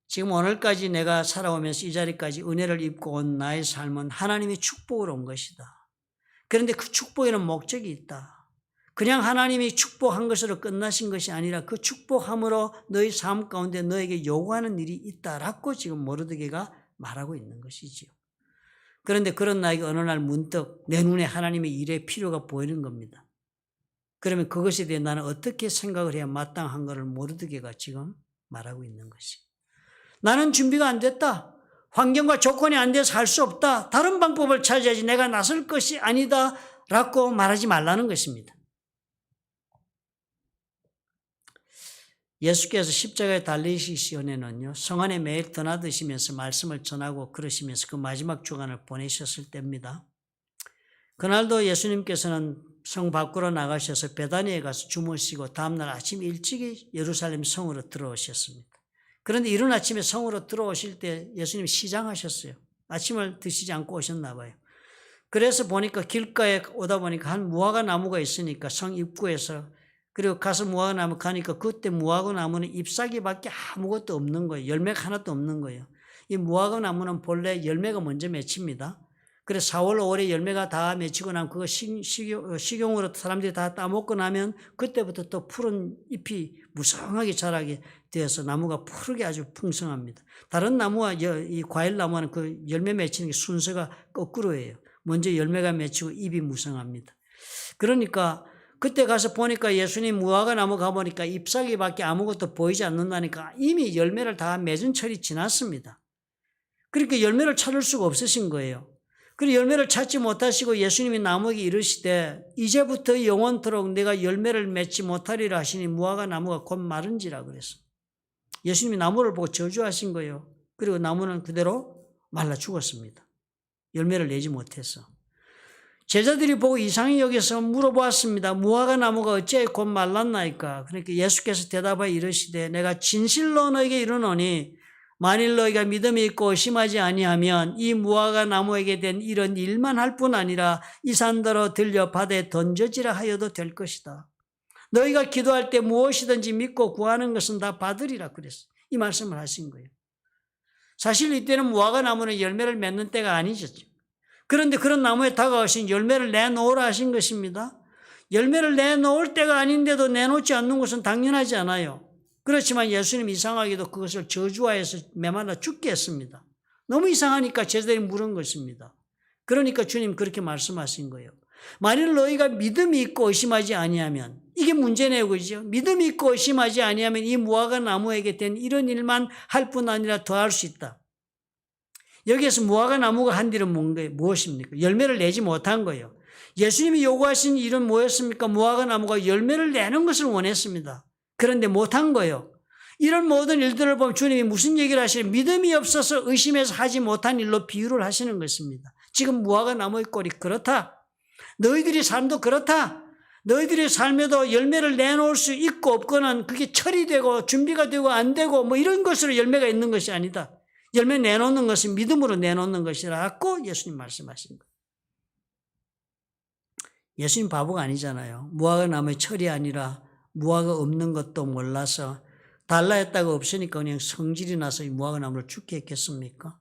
지금 오늘까지 내가 살아오면서 이 자리까지 은혜를 입고 온 나의 삶은 하나님의 축복으로 온 것이다. 그런데 그 축복에는 목적이 있다. 그냥 하나님이 축복한 것으로 끝나신 것이 아니라 그 축복함으로 너의 삶 가운데 너에게 요구하는 일이 있다라고 지금 모르드게가 말하고 있는 것이지요. 그런데 그런 나에게 어느 날 문득 내 눈에 하나님의 일의 필요가 보이는 겁니다. 그러면 그것에 대해 나는 어떻게 생각을 해야 마땅한 것을 모르드게가 지금 말하고 있는 것이. 나는 준비가 안 됐다. 환경과 조건이 안 돼서 할 수 없다. 다른 방법을 찾아야지 내가 나설 것이 아니다 라고 말하지 말라는 것입니다. 예수께서 십자가에 달리시기 전에는요, 성 안에 매일 드나드시면서 말씀을 전하고 그러시면서 그 마지막 주간을 보내셨을 때입니다. 그날도 예수님께서는 성 밖으로 나가셔서 베다니에 가서 주무시고 다음날 아침 일찍이 예루살렘 성으로 들어오셨습니다. 그런데 이른 아침에 성으로 들어오실 때 예수님이 시장하셨어요. 아침을 드시지 않고 오셨나 봐요. 그래서 보니까 길가에 오다 보니까 한 무화과 나무가 있으니까 성 입구에서, 그리고 가서 무화과 나무 가니까 그때 무화과 나무는 잎사귀밖에 아무것도 없는 거예요. 열매가 하나도 없는 거예요. 이 무화과 나무는 본래 열매가 먼저 맺힙니다. 그래서 4월, 5월에 열매가 다 맺히고 나면 그거 식용으로 사람들이 다 따먹고 나면 그때부터 또 푸른 잎이 무성하게 자라게 되어서 나무가 푸르게 아주 풍성합니다. 다른 나무와 이 과일 나무는 그 열매 맺히는 게 순서가 거꾸로예요. 먼저 열매가 맺히고 잎이 무성합니다. 그러니까 그때 가서 보니까 예수님 무화과 나무 가보니까 잎사귀밖에 아무것도 보이지 않는다니까 이미 열매를 다 맺은 철이 지났습니다. 그러니까 열매를 찾을 수가 없으신 거예요. 그리고 열매를 찾지 못하시고 예수님이 나무에게 이르시되 이제부터 영원토록 내가 열매를 맺지 못하리라 하시니 무화과 나무가 곧 마른지라 그랬어. 예수님이 나무를 보고 저주하신 거예요. 그리고 나무는 그대로 말라 죽었습니다. 열매를 내지 못해서. 제자들이 보고 이상히 여겨서 물어보았습니다. 무화과 나무가 어찌하여 곧 말랐나이까? 그러니까 예수께서 대답하여 이르시되 내가 진실로 너에게 이르노니 만일 너희가 믿음이 있고 의심하지 아니하면 이 무화과 나무에게 된 이런 일만 할 뿐 아니라 이 산더러 들려 바다에 던져지라 하여도 될 것이다. 너희가 기도할 때 무엇이든지 믿고 구하는 것은 다 받으리라 그랬어. 이 말씀을 하신 거예요. 사실 이때는 무화과 나무는 열매를 맺는 때가 아니죠. 그런데 그런 나무에 다가오신 열매를 내놓으라 하신 것입니다. 열매를 내놓을 때가 아닌데도 내놓지 않는 것은 당연하지 않아요. 그렇지만 예수님 이상하게도 그것을 저주하여서 매마다 죽게 했습니다. 너무 이상하니까 제자들이 물은 것입니다. 그러니까 주님 그렇게 말씀하신 거예요. 만일 너희가 믿음이 있고 의심하지 아니하면, 이게 문제네요, 그죠? 믿음이 있고 의심하지 아니하면 이 무화과 나무에게 된 이런 일만 할 뿐 아니라 더 할 수 있다. 여기에서 무화과 나무가 한 일은 무엇입니까? 열매를 내지 못한 거예요. 예수님이 요구하신 일은 뭐였습니까? 무화과 나무가 열매를 내는 것을 원했습니다. 그런데 못한 거예요. 이런 모든 일들을 보면 주님이 무슨 얘기를 하시냐면 믿음이 없어서 의심해서 하지 못한 일로 비유를 하시는 것입니다. 지금 무화과 나무의 꼴이 그렇다. 너희들의 삶도 그렇다. 너희들의 삶에도 열매를 내놓을 수 있고 없거나 그게 처리되고 준비가 되고 안 되고 뭐 이런 것으로 열매가 있는 것이 아니다. 열매 내놓는 것은 믿음으로 내놓는 것이라고 예수님 말씀하신 거예요. 예수님 바보가 아니잖아요. 무화과 나무의 철이 아니라 무화과 없는 것도 몰라서 달라 했다가 없으니까 그냥 성질이 나서 이 무화과 나무를 죽게 했겠습니까?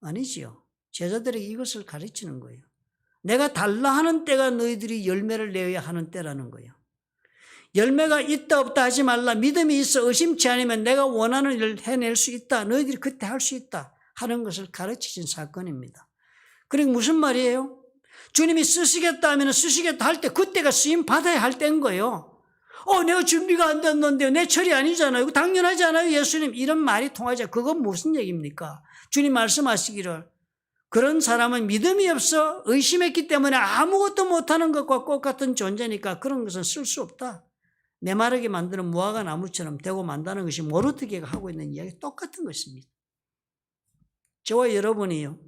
아니지요. 제자들에게 이것을 가르치는 거예요. 내가 달라 하는 때가 너희들이 열매를 내어야 하는 때라는 거예요. 열매가 있다 없다 하지 말라. 믿음이 있어 의심치 않으면 내가 원하는 일을 해낼 수 있다. 너희들이 그때 할 수 있다 하는 것을 가르치신 사건입니다. 그리고 무슨 말이에요? 주님이 쓰시겠다 하면 쓰시겠다 할 때 그때가 쓰임 받아야 할 때인 거예요. 내가 준비가 안 됐는데 내 철이 아니잖아요. 당연하지 않아요, 예수님. 이런 말이 통하지 않아요. 그건 무슨 얘기입니까? 주님 말씀하시기를 그런 사람은 믿음이 없어 의심했기 때문에 아무것도 못하는 것과 똑같은 존재니까 그런 것은 쓸 수 없다. 메마르게 만드는 무화과 나무처럼 되고 만다는 것이 모르드게가 하고 있는 이야기 똑같은 것입니다. 저와 여러분이요.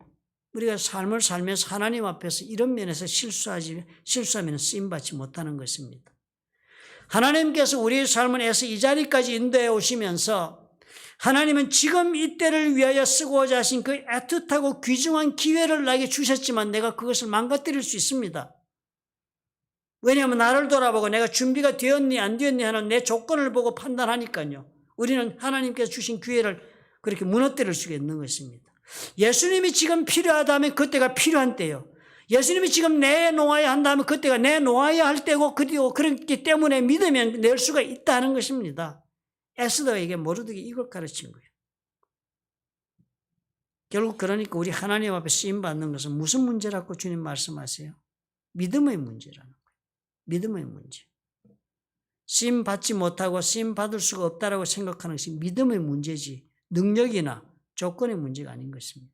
우리가 삶을 살면서 하나님 앞에서 이런 면에서 실수하면 쓰임받지 못하는 것입니다. 하나님께서 우리의 삶을 애써 이 자리까지 인도해 오시면서 하나님은 지금 이때를 위하여 쓰고자 하신 그 애틋하고 귀중한 기회를 나에게 주셨지만 내가 그것을 망가뜨릴 수 있습니다. 왜냐하면 나를 돌아보고 내가 준비가 되었니 안 되었니 하는 내 조건을 보고 판단하니까요. 우리는 하나님께서 주신 기회를 그렇게 무너뜨릴 수가 있는 것입니다. 예수님이 지금 필요하다면 그때가 필요한 때요. 예수님이 지금 내놓아야 한다면 그때가 내놓아야 할 때고 그리고 그렇기 때문에 믿으면 낼 수가 있다는 것입니다. 에스더에게 모르드게 이걸 가르친 거예요. 결국 그러니까 우리 하나님 앞에 쓰임받는 것은 무슨 문제라고 주님 말씀하세요? 믿음의 문제라는 거예요. 믿음의 문제. 쓰임 받지 못하고 쓰임 받을 수가 없다라고 생각하는 것이 믿음의 문제지 능력이나 조건의 문제가 아닌 것입니다.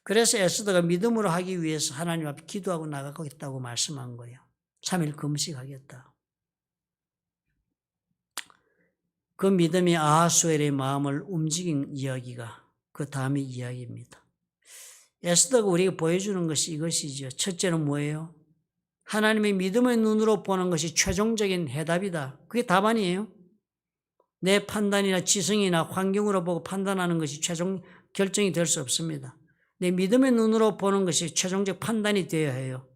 그래서 에스더가 믿음으로 하기 위해서 하나님 앞에 기도하고 나가겠다고 말씀한 거예요. 3일 금식하겠다. 그 믿음이 아하수엘의 마음을 움직인 이야기가 그 다음의 이야기입니다. 에스더가 우리에게 보여주는 것이 이것이죠. 첫째는 뭐예요? 하나님의 믿음의 눈으로 보는 것이 최종적인 해답이다. 그게 답 아니에요? 내 판단이나 지성이나 환경으로 보고 판단하는 것이 최종 결정이 될 수 없습니다. 내 믿음의 눈으로 보는 것이 최종적 판단이 되어야 해요.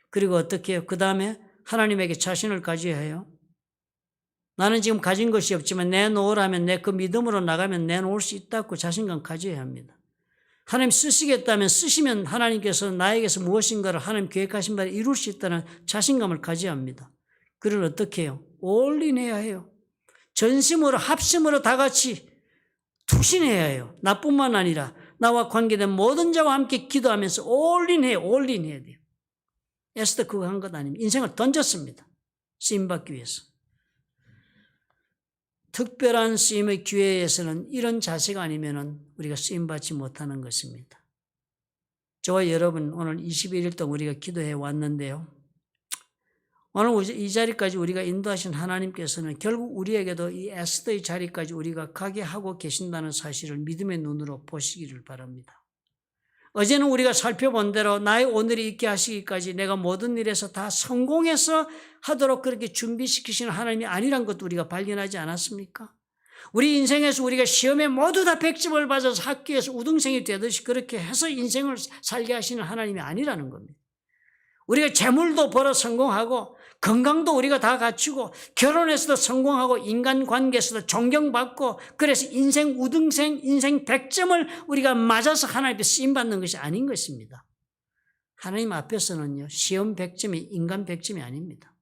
그리고 어떻게 해요? 그 다음에 하나님에게 자신을 가져야 해요. 나는 지금 가진 것이 없지만 내놓으라면 내 그 믿음으로 나가면 내놓을 수 있다고 자신감 가져야 합니다. 하나님 쓰시겠다면 쓰시면 하나님께서 나에게서 무엇인가를 하나님 계획하신 바를 이룰 수 있다는 자신감을 가져야 합니다. 그를 어떻게 해요? 올인해야 해요. 전심으로 합심으로 다 같이 투신해야 해요. 나뿐만 아니라 나와 관계된 모든 자와 함께 기도하면서 올인해야 돼요. 에스더 그거 한 것 아닙니다. 인생을 던졌습니다. 쓰임받기 위해서. 특별한 쓰임의 기회에서는 이런 자세가 아니면 우리가 쓰임받지 못하는 것입니다. 저와 여러분 오늘 21일 동안 우리가 기도해 왔는데요. 오늘 이 자리까지 우리가 인도하신 하나님께서는 결국 우리에게도 이 에스더의 자리까지 우리가 가게 하고 계신다는 사실을 믿음의 눈으로 보시기를 바랍니다. 어제는 우리가 살펴본 대로 나의 오늘이 있게 하시기까지 내가 모든 일에서 다 성공해서 하도록 그렇게 준비시키시는 하나님이 아니란 것도 우리가 발견하지 않았습니까? 우리 인생에서 우리가 시험에 모두 다 100점을 받아서 학교에서 우등생이 되듯이 그렇게 해서 인생을 살게 하시는 하나님이 아니라는 겁니다. 우리가 재물도 벌어 성공하고 건강도 우리가 다 갖추고 결혼에서도 성공하고 인간관계에서도 존경받고 그래서 인생 우등생 인생 100점을 우리가 맞아서 하나님께 쓰임받는 것이 아닌 것입니다. 하나님 앞에서는요, 시험 100점이 인간 100점이 아닙니다.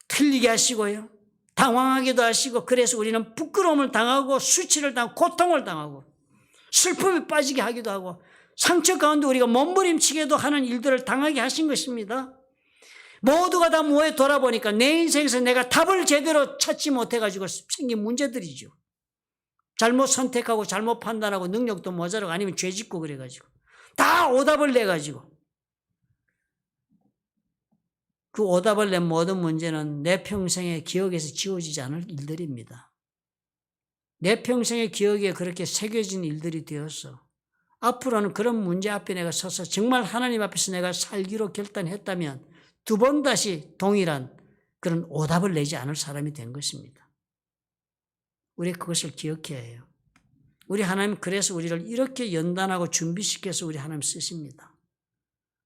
틀리게 하시고요, 당황하기도 하시고, 그래서 우리는 부끄러움을 당하고 수치를 당하고 고통을 당하고 슬픔에 빠지게 하기도 하고 상처 가운데 우리가 몸부림치게도 하는 일들을 당하게 하신 것입니다. 모두가 다 모여 돌아보니까 내 인생에서 내가 답을 제대로 찾지 못해가지고 생긴 문제들이죠. 잘못 선택하고 잘못 판단하고 능력도 모자라고 아니면 죄 짓고 그래가지고 다 오답을 내가지고 그 오답을 낸 모든 문제는 내 평생의 기억에서 지워지지 않을 일들입니다. 내 평생의 기억에 그렇게 새겨진 일들이 되어서 앞으로는 그런 문제 앞에 내가 서서 정말 하나님 앞에서 내가 살기로 결단했다면 두 번 다시 동일한 그런 오답을 내지 않을 사람이 된 것입니다. 우리 그것을 기억해야 해요. 우리 하나님 그래서 우리를 이렇게 연단하고 준비시켜서 우리 하나님 쓰십니다.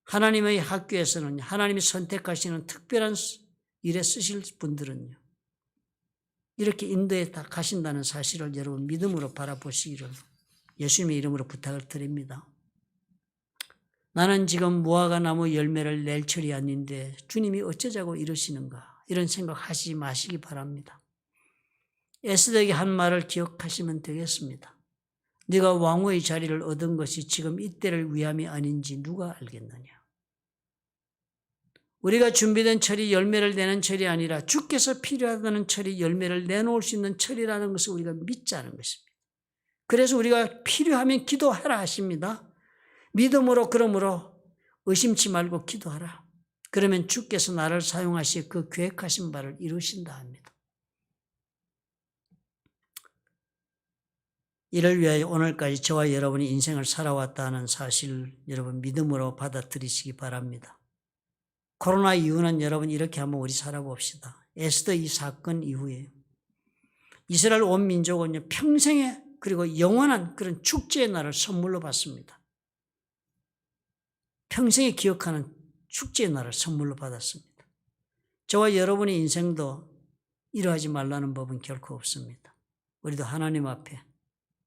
하나님의 학교에서는 하나님이 선택하시는 특별한 일에 쓰실 분들은요, 이렇게 인도에 다 가신다는 사실을 여러분 믿음으로 바라보시기를 예수님의 이름으로 부탁을 드립니다. 나는 지금 무화과 나무 열매를 낼 철이 아닌데 주님이 어쩌자고 이러시는가, 이런 생각하시지 마시기 바랍니다. 에스더에게 한 말을 기억하시면 되겠습니다. 네가 왕후의 자리를 얻은 것이 지금 이때를 위함이 아닌지 누가 알겠느냐. 우리가 준비된 철이 열매를 내는 철이 아니라 주께서 필요하다는 철이 열매를 내놓을 수 있는 철이라는 것을 우리가 믿자는 것입니다. 그래서 우리가 필요하면 기도하라 하십니다. 믿음으로 그러므로 의심치 말고 기도하라. 그러면 주께서 나를 사용하시 그 계획하신 바를 이루신다 합니다. 이를 위하여 오늘까지 저와 여러분이 인생을 살아왔다는 사실을 여러분 믿음으로 받아들이시기 바랍니다. 코로나 이후는 여러분 이렇게 한번 우리 살아봅시다. 에스더 이 사건 이후에 이스라엘 온 민족은 평생에 그리고 영원한 그런 축제의 날을 선물로 받습니다. 평생에 기억하는 축제의 날을 선물로 받았습니다. 저와 여러분의 인생도 이러하지 말라는 법은 결코 없습니다. 우리도 하나님 앞에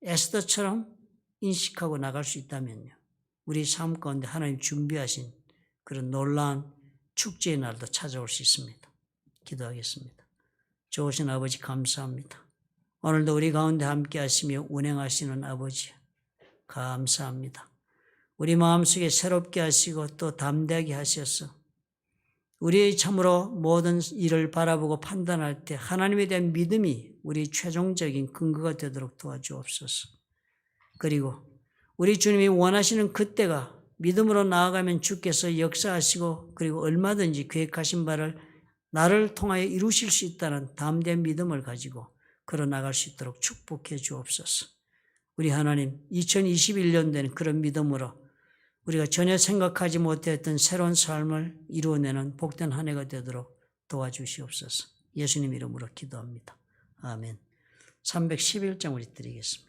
에스더처럼 인식하고 나갈 수 있다면요, 우리 삶 가운데 하나님 준비하신 그런 놀라운 축제의 날도 찾아올 수 있습니다. 기도하겠습니다. 좋으신 아버지 감사합니다. 오늘도 우리 가운데 함께 하시며 운행하시는 아버지 감사합니다. 우리 마음속에 새롭게 하시고 또 담대하게 하셔서 우리의 참으로 모든 일을 바라보고 판단할 때 하나님에 대한 믿음이 우리 최종적인 근거가 되도록 도와주옵소서. 그리고 우리 주님이 원하시는 그때가 믿음으로 나아가면 주께서 역사하시고 그리고 얼마든지 계획하신 바를 나를 통하여 이루실 수 있다는 담대한 믿음을 가지고 걸어나갈 수 있도록 축복해 주옵소서. 우리 하나님 2021년 된 그런 믿음으로 우리가 전혀 생각하지 못했던 새로운 삶을 이루어내는 복된 한 해가 되도록 도와주시옵소서. 예수님 이름으로 기도합니다. 아멘. 311장 우리 드리겠습니다.